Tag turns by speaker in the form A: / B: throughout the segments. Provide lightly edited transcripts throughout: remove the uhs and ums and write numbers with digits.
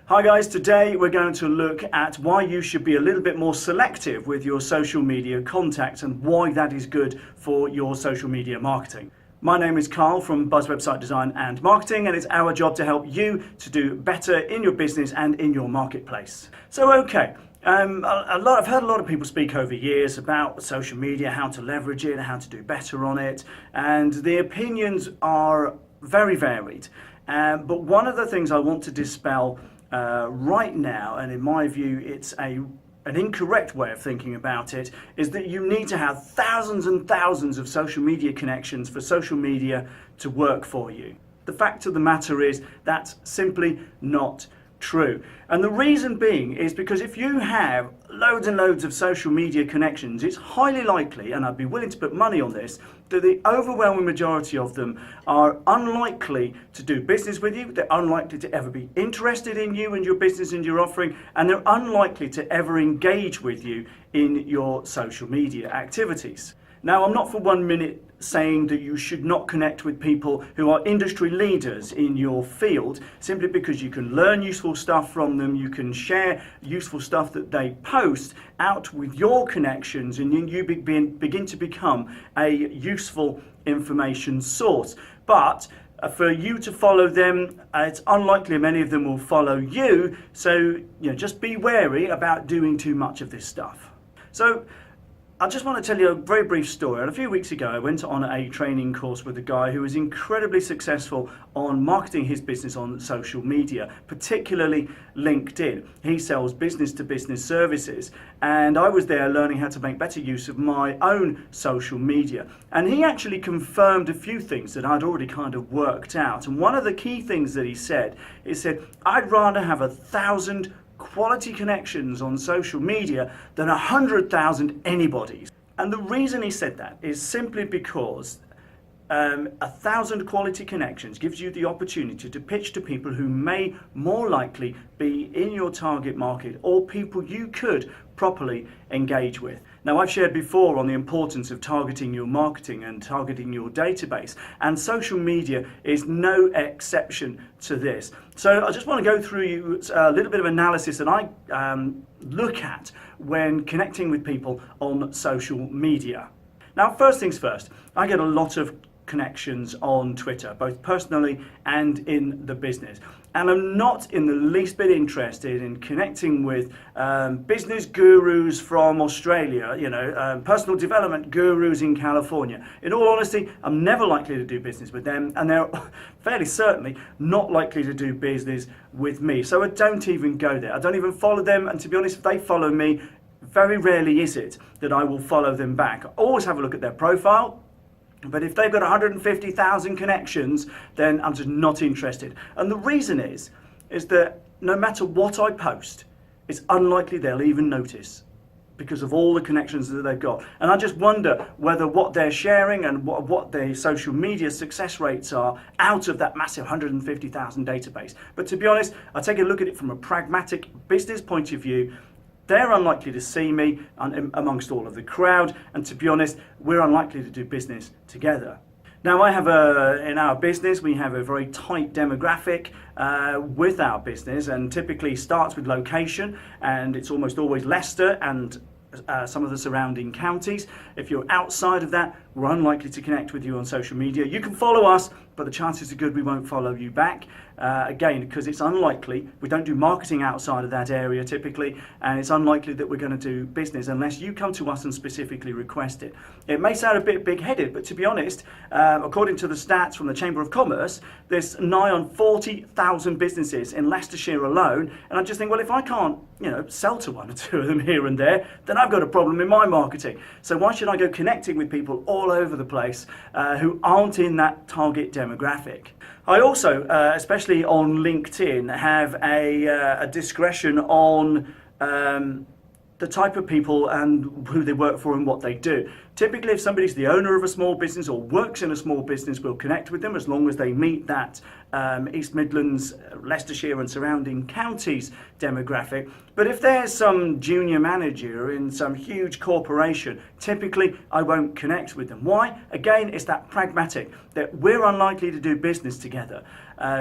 A: Hi guys, today we're going to look at why you should be a little bit more selective with your social media contacts and why that is good for your social media marketing. My name is Carl from Buzz Website Design and Marketing, and it's our job to help you to do better in your business and in your marketplace. So I've heard a lot of people speak over years about social media, how to leverage it, how to do better on it, and the opinions are very varied. But one of the things I want to dispel right now, and in my view it's an incorrect way of thinking about it, is that you need to have thousands and thousands of social media connections for social media to work for you. The fact of the matter is that's simply not true. And the reason being is because if you have loads and loads of social media connections, it's highly likely, and I'd be willing to put money on this, that the overwhelming majority of them are unlikely to do business with you, they're unlikely to ever be interested in you and your business and your offering, and they're unlikely to ever engage with you in your social media activities. Now, I'm not for 1 minute saying that you should not connect with people who are industry leaders in your field, simply because you can learn useful stuff from them, you can share useful stuff that they post out with your connections, and you begin to become a useful information source. But for you to follow them, it's unlikely many of them will follow you, so just be wary about doing too much of this stuff. So I just want to tell you a very brief story. And a few weeks ago I went on a training course with a guy who was incredibly successful on marketing his business on social media, particularly LinkedIn. He sells business to business services, and I was there learning how to make better use of my own social media. And he actually confirmed a few things that I'd already kind of worked out. And one of the key things that he said, I'd rather have 1,000 quality connections on social media than 100,000 anybody's. And the reason he said that is simply because 1,000 quality connections gives you the opportunity to pitch to people who may more likely be in your target market or people you could properly engage with. Now, I've shared before on the importance of targeting your marketing and targeting your database, and social media is no exception to this. So I just want to go through you a little bit of analysis that I look at when connecting with people on social media. Now, first things first, I get a lot of connections on Twitter, both personally and in the business. And I'm not in the least bit interested in connecting with business gurus from Australia, personal development gurus in California. In all honesty, I'm never likely to do business with them, and they're fairly certainly not likely to do business with me. So I don't even go there. I don't even follow them, and to be honest, if they follow me, very rarely is it that I will follow them back. I always have a look at their profile. But if they've got 150,000 connections, then I'm just not interested. And the reason is that no matter what I post, it's unlikely they'll even notice because of all the connections that they've got. And I just wonder whether what they're sharing and what their social media success rates are out of that massive 150,000 database. But to be honest, I take a look at it from a pragmatic business point of view. They're unlikely to see me amongst all of the crowd, and to be honest, we're unlikely to do business together. Now, in our business, we have a very tight demographic with our business, and typically starts with location, and it's almost always Leicester and some of the surrounding counties. If you're outside of that, we're unlikely to connect with you on social media. You can follow us, but the chances are good we won't follow you back. Again, because it's unlikely, we don't do marketing outside of that area typically, and it's unlikely that we're going to do business unless you come to us and specifically request it. It may sound a bit big-headed, but to be honest, according to the stats from the Chamber of Commerce, there's nigh on 40,000 businesses in Leicestershire alone, and I just think, well, if I can't sell to one or two of them here and there, then I've got a problem in my marketing. So why should I go connecting with people all over the place who aren't in that target demographic? I also, especially on LinkedIn, have a discretion on the type of people and who they work for and what they do. Typically, if somebody's the owner of a small business or works in a small business, we'll connect with them as long as they meet that East Midlands, Leicestershire and surrounding counties demographic. But if there's some junior manager in some huge corporation, typically I won't connect with them. Why? Again, it's that pragmatic, that we're unlikely to do business together.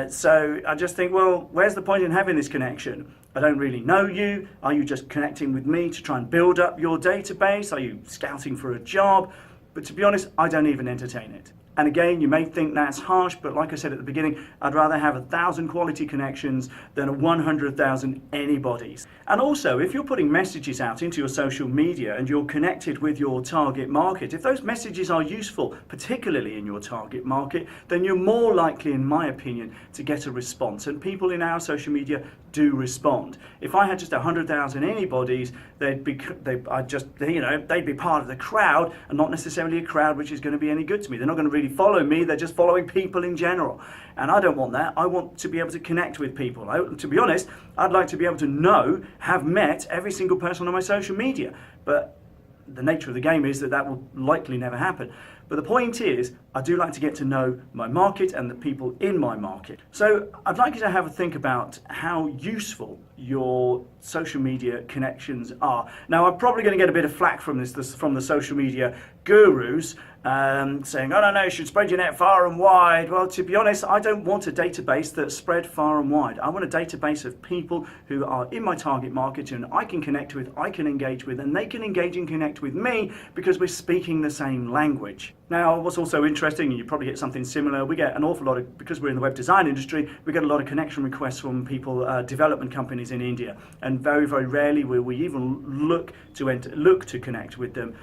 A: So I just think, well, where's the point in having this connection? I don't really know you. Are you just connecting with me to try and build up your database? Are you scouting for a job? But to be honest, I don't even entertain it. And again, you may think that's harsh, but like I said at the beginning, I'd rather have 1,000 quality connections than 100,000 anybody's. And also, if you're putting messages out into your social media and you're connected with your target market, if those messages are useful, particularly in your target market, then you're more likely, in my opinion, to get a response. And people in our social media do respond. If I had just 100,000 anybody's, they'd be part of the crowd, and not necessarily a crowd which is going to be any good to me. They're not going to really follow me, they're just following people in general. And I don't want that. I want to be able to connect with people. To be honest, I'd like to be able to have met every single person on my social media. But the nature of the game is that will likely never happen. But the point is, I do like to get to know my market and the people in my market. So I'd like you to have a think about how useful your social media connections are. Now, I'm probably going to get a bit of flack from from the social media gurus, saying, oh no, you should spread your net far and wide. Well, to be honest, I don't want a database that's spread far and wide. I want a database of people who are in my target market and I can connect with, I can engage with, and they can engage and connect with me because we're speaking the same language. Now, what's also interesting, and you probably get something similar, we get an awful lot of, because we're in the web design industry, we get a lot of connection requests from people, development companies in India, and very, very rarely will we even look to connect with them.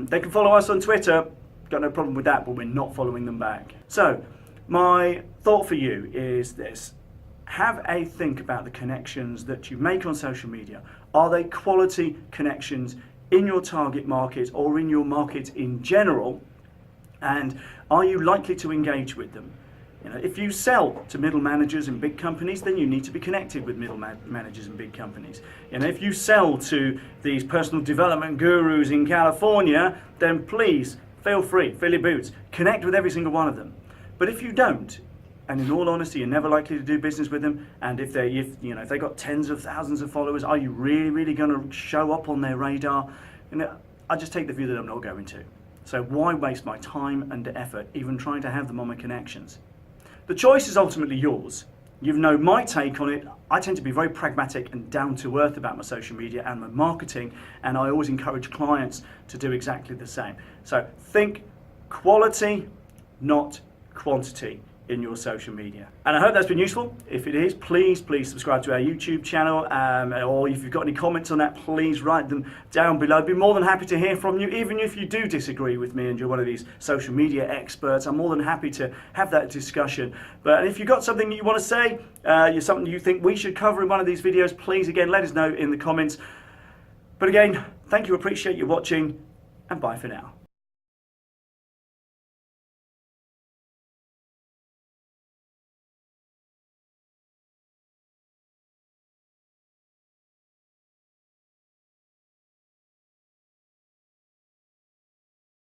A: They can follow us on Twitter, got no problem with that, but we're not following them back. So, my thought for you is this. Have a think about the connections that you make on social media. Are they quality connections in your target market or in your market in general? And are you likely to engage with them? If you sell to middle managers in big companies, then you need to be connected with middle managers in big companies. If you sell to these personal development gurus in California, then please, feel free, fill your boots, connect with every single one of them. But if you don't, and in all honesty, you're never likely to do business with them, and if they got tens of thousands of followers, are you really going to show up on their radar? I just take the view that I'm not going to. So why waste my time and effort even trying to have them on my connections? The choice is ultimately yours. You know my take on it. I tend to be very pragmatic and down to earth about my social media and my marketing, and I always encourage clients to do exactly the same. So think quality, not quantity in your social media. And I hope that's been useful. If it is, please subscribe to our YouTube channel, or if you've got any comments on that, please write them down below. I'd be more than happy to hear from you, even if you do disagree with me and you're one of these social media experts. I'm more than happy to have that discussion. But if you've got something you want to say, something you think we should cover in one of these videos, please again let us know in the comments. But again, thank you, appreciate you watching, and bye for now.